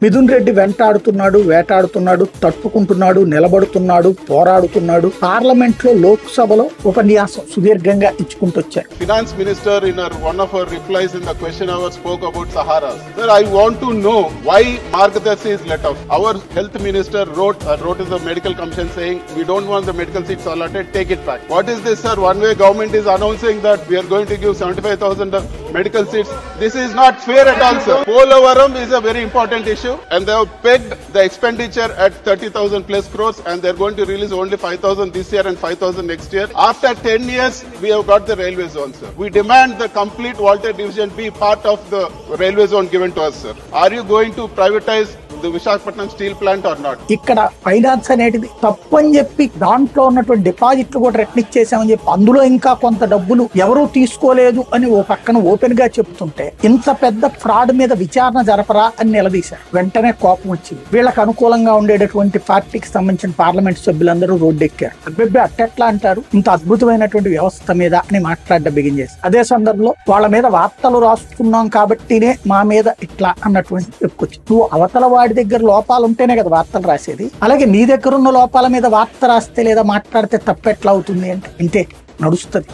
Mithun Reddy వెంటాడుతున్నాడు, వేటాడుతున్నాడు, తట్టుకుంటున్నాడు, నిలబడుతున్నాడు, పోరాడుతున్నాడు. Parliament లో, లోక్సభలో ఉపన్యాసం సుదీర్ఘంగా ఇచ్చుకుంటూ వచ్చారు. Finance Minister in one of her replies in the question hour spoke about Saharas. Sir, I want to know why Margadasi is let off. Our Health Minister wrote in the medical commission saying we don't want the medical seats allotted, take it back. What is this, sir? One way government is announcing that we are going to give 75,000 medical seats. This is not fair at all, sir. Polavaram is a very important issue and they have pegged the expenditure at 30,000 plus crores and they are going to release only 5,000 this year and 5,000 next year. After 10 years, we have got the railway zone, sir. We demand the complete Walter Division be part of the railway zone given to us, sir. Are you going to privatize the Visakhapatnam steel plant or not? ఇక్కడ finance అనేది తప్పు అని చెప్పి దాంట్లో ఉన్నటువంటి డిపాజిట్లు కూడా రెట్నిచ్చేసామని చెప్పి అందులో ఇంకా కొంత డబ్బులు ఎవరూ తీసుకోలేదు అని ఓ పక్కన ఓపెన్ గా చెప్తుంటే ఇంత పెద్ద ఫ్రాడ్ మీద విచారణ జరపరా అని నిలదీశారు. వెంటనే కోపం వచ్చింది. వీళ్ళకి అనుకూలంగా ఉండేటటువంటి పార్టీకి సంబంధించిన పార్లమెంట్ సభ్యులందరూ రోడ్డెక్కారు. అబ్బెబ్బే అట్టెట్లా అంటారు ఇంత అద్భుతమైనటువంటి వ్యవస్థ మీద అని మాట్లాడడం బిగిన్ చేసి అదే సందర్భంలో వాళ్ళ మీద వార్తలు రాస్తున్నాం కాబట్టినే మా మీద ఇట్లా అన్నటువంటి చెప్పుకొచ్చి నువ్వు అవతల వాడి దగ్గర లోపాలు ఉంటేనే కదా వార్తలు రాసేది. అలాగే నీ దగ్గర ఉన్న లోపాల మీద వార్త రాస్తే లేదా మాట్లాడితే తప్పెట్లా అవుతుంది అంటే ఇంతే నడుస్తుంది.